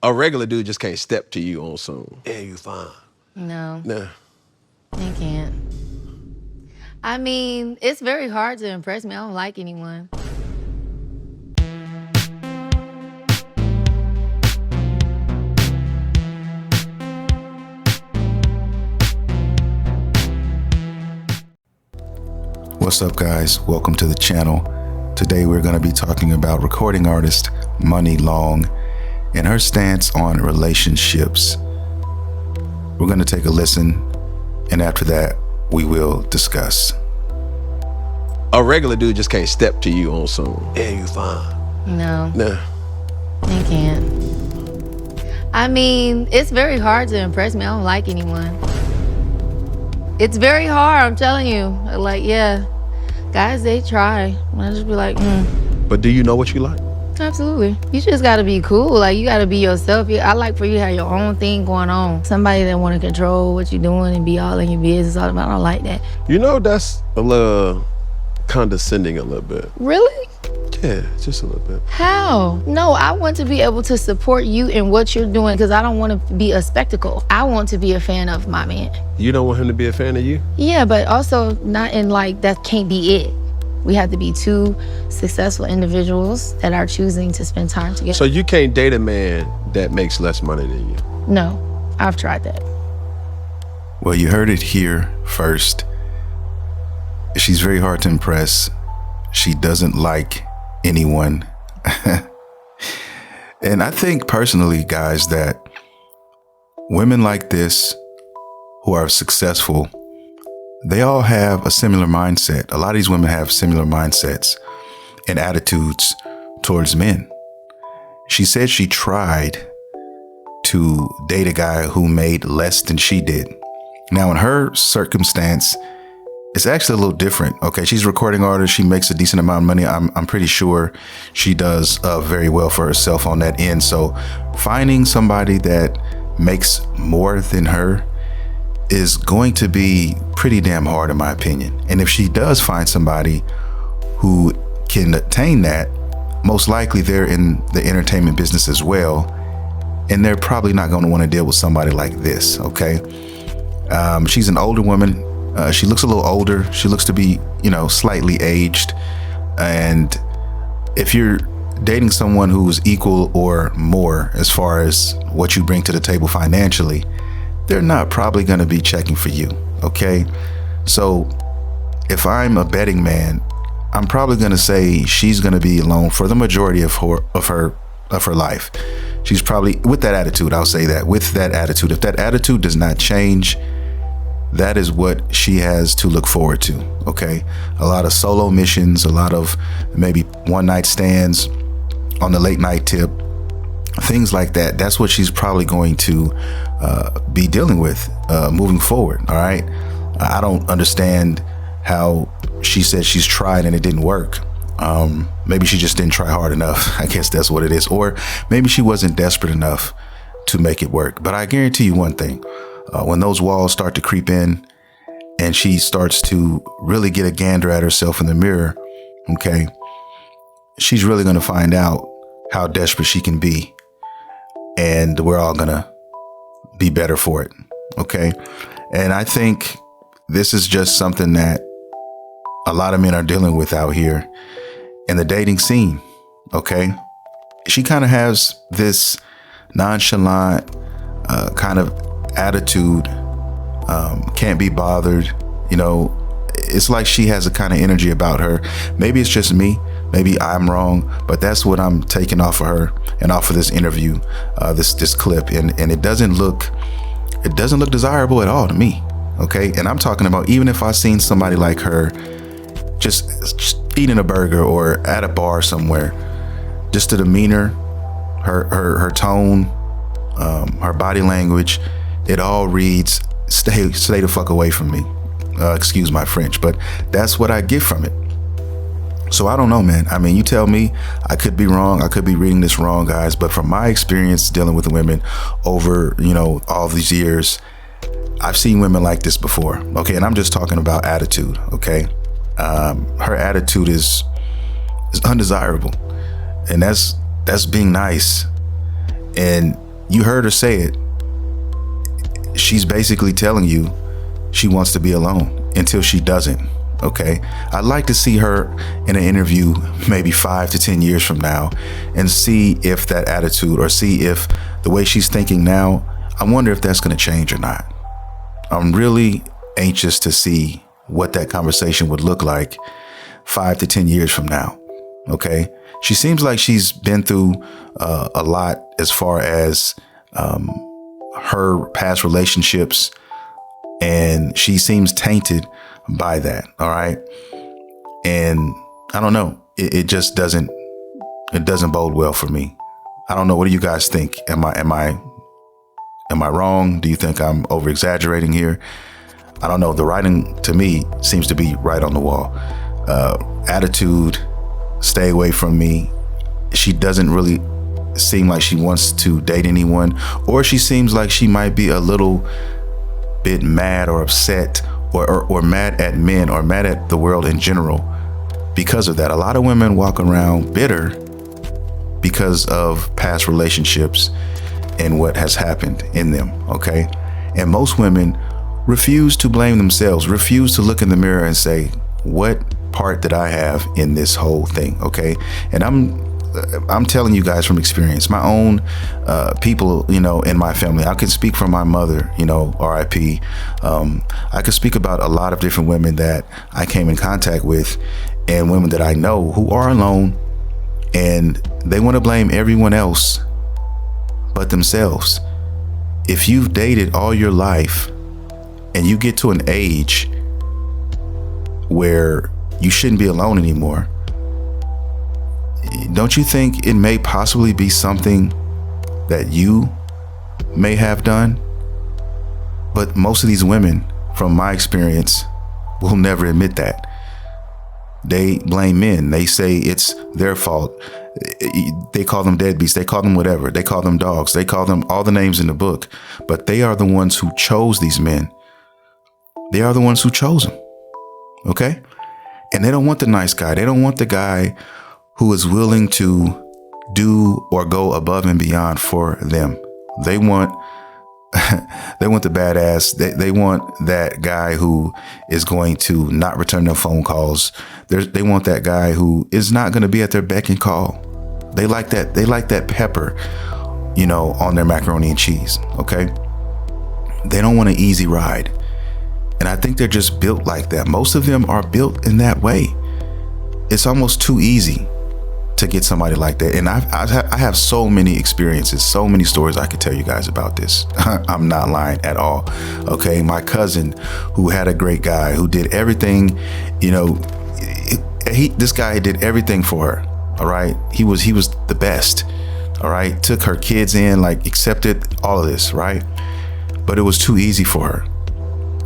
A regular dude just can't step to you on some, yeah, you fine. No. Nah. They can't. I mean, it's very hard to impress me. I don't like anyone. What's up, guys? Welcome to the channel. Today we're going to be talking about recording artist Muni Long and her stance on relationships. We're going to take a listen, and after that we will discuss. A regular dude just can't step to you on some, yeah, you fine. No. Nah. They can't. I mean, it's very hard to impress me. I don't like anyone. It's very hard, I'm telling you. Like, yeah, guys, they try. I just be like, But do you know what you like? Absolutely. You just gotta be cool. Like, you gotta be yourself. I like for you to have your own thing going on. Somebody that wanna control what you're doing and be all in your business all about. I don't like that. You know, that's a little condescending a little bit. Really? Yeah, just a little bit. How? No, I want to be able to support you in what you're doing because I don't want to be a spectacle. I want to be a fan of my man. You don't want him to be a fan of you? Yeah, but also not in like, that can't be it. We have to be two successful individuals that are choosing to spend time together. So you can't date a man that makes less money than you? No, I've tried that. Well, you heard it here first. She's very hard to impress. She doesn't like anyone. And I think personally, guys, that women like this who are successful, they all have a similar mindset. A lot of these women have similar mindsets and attitudes towards men. She said she tried to date a guy who made less than she did. Now, in her circumstance, it's actually a little different. Okay, she's a recording artist. She makes a decent amount of money. I'm pretty sure she does very well for herself on that end. So finding somebody that makes more than her is going to be pretty damn hard, in my opinion. And if she does find somebody who can attain that, most likely they're in the entertainment business as well. And they're probably not going to want to deal with somebody like this. Okay. She's an older woman. She looks a little older. She looks to be, slightly aged. And if you're dating someone who's equal or more as far as what you bring to the table financially, they're not probably going to be checking for you. Okay. So if I'm a betting man, I'm probably going to say she's going to be alone for the majority of her life. She's probably with that attitude. I'll say that with that attitude. If that attitude does not change, that is what she has to look forward to. Okay. A lot of solo missions, a lot of maybe one night stands on the late night tip, things like that. That's what she's probably going to be dealing with moving forward. All right. I don't understand how she said she's tried and it didn't work. Maybe she just didn't try hard enough. I guess that's what it is. Or maybe she wasn't desperate enough to make it work. But I guarantee you one thing. When those walls start to creep in and she starts to really get a gander at herself in the mirror, okay, she's really going to find out how desperate she can be. And we're all going to be better for it. Okay. And I think this is just something that a lot of men are dealing with out here in the dating scene. Okay. She kind of has this nonchalant kind of attitude, can't be bothered. It's like she has a kind of energy about her. Maybe it's just me, maybe I'm wrong, but that's what I'm taking off of her and off of this interview, this clip. And it doesn't look desirable at all to me. Okay. And I'm talking about, even if I seen somebody like her just eating a burger or at a bar somewhere, just the demeanor, her tone, her body language, it all reads, stay the fuck away from me. Excuse my French, but that's what I get from it. So I don't know, man. I mean, you tell me. I could be wrong. I could be reading this wrong, guys. But from my experience dealing with women over, all these years, I've seen women like this before. Okay. And I'm just talking about attitude. Okay. Her attitude is undesirable. And that's being nice. And You heard her say it. She's basically telling you she wants to be alone until she doesn't. Okay. I'd like to see her in an interview maybe 5 to 10 years from now and see if that attitude, or see if the way she's thinking now, I wonder if that's going to change or not. I'm really anxious to see what that conversation would look like 5 to 10 years from now. Okay. She seems like she's been through a lot as far as her past relationships, and she seems tainted by that. All right. And I don't know. It just doesn't bode well for me. I don't know. What do you guys think? Am I wrong? Do you think I'm over exaggerating here? I don't know. The writing to me seems to be right on the wall. Attitude, stay away from me. She doesn't really seem like she wants to date anyone, or she seems like she might be a little bit mad or upset, or mad at men, or mad at the world in general because of that. A lot of women walk around bitter because of past relationships and what has happened in them. Okay. And most women refuse to blame themselves, refuse to look in the mirror and say, what part did I have in this whole thing? Okay. And I'm telling you guys from experience, my own people, in my family. I can speak from my mother, RIP. I could speak about a lot of different women that I came in contact with, and women that I know who are alone, and they want to blame everyone else but themselves. If you've dated all your life and you get to an age where you shouldn't be alone anymore, don't you think it may possibly be something that you may have done? But most of these women, from my experience, will never admit that. They blame men. They say it's their fault. They call them deadbeats. They call them whatever. They call them dogs. They call them all the names in the book. But they are the ones who chose these men. They are the ones who chose them. Okay? And they don't want the nice guy. They don't want the guy who is willing to do or go above and beyond for them. They want the badass. They want that guy who is going to not return their phone calls. They want that guy who is not going to be at their beck and call. They like that. They like that pepper, on their macaroni and cheese. Okay. They don't want an easy ride. And I think they're just built like that. Most of them are built in that way. It's almost too easy to get somebody like that. And I have so many experiences, so many stories I could tell you guys about this. I'm not lying at all. Okay. My cousin, who had a great guy who did everything, this guy did everything for her. All right. He was the best. All right. Took her kids in, accepted all of this. Right. But it was too easy for her.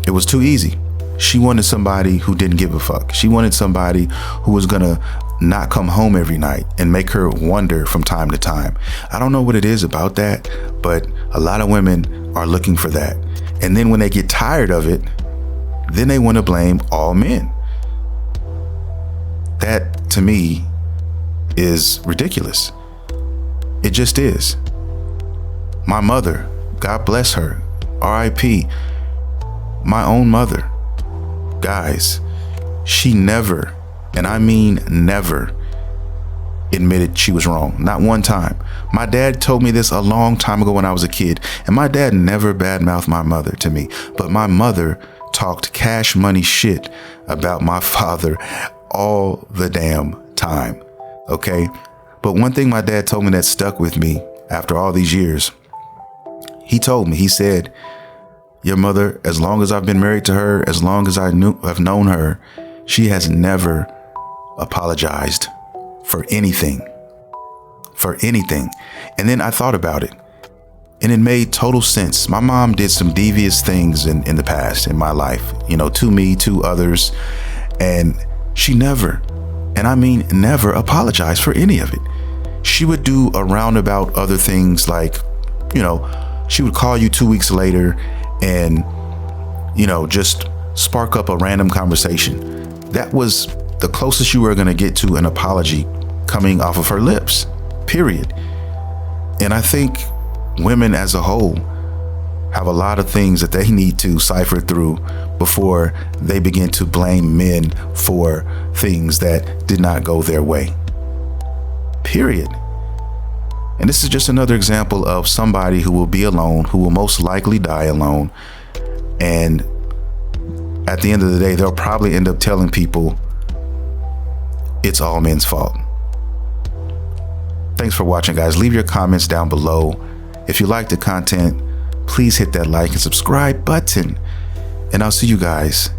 It was too easy. She wanted somebody who didn't give a fuck. She wanted somebody who was going to not come home every night and make her wonder from time to time. I don't know what it is about that, but a lot of women are looking for that. And then when they get tired of it, then they want to blame all men. That to me is ridiculous. It just is. My mother, God bless her, RIP, my own mother, guys, she never, and I mean never, admitted she was wrong. Not one time. My dad told me this a long time ago when I was a kid, and my dad never badmouthed my mother to me, but my mother talked cash money shit about my father all the damn time. Okay. But one thing my dad told me that stuck with me after all these years, he told me, he said, your mother, as long as I've been married to her, as long as I've known her, she has never apologized for anything. And then I thought about it, and it made total sense. My mom did some devious things in the past in my life, to me, to others. And she never, and I mean never, apologized for any of it. She would do a roundabout other things, she would call you 2 weeks later and, just spark up a random conversation. That was the closest you were going to get to an apology coming off of her lips, period. And I think women as a whole have a lot of things that they need to cipher through before they begin to blame men for things that did not go their way. Period. And this is just another example of somebody who will be alone, who will most likely die alone. And at the end of the day, they'll probably end up telling people it's all men's fault. Thanks for watching, guys. Leave your comments down below. If you like the content, please hit that like and subscribe button. And I'll see you guys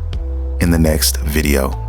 in the next video.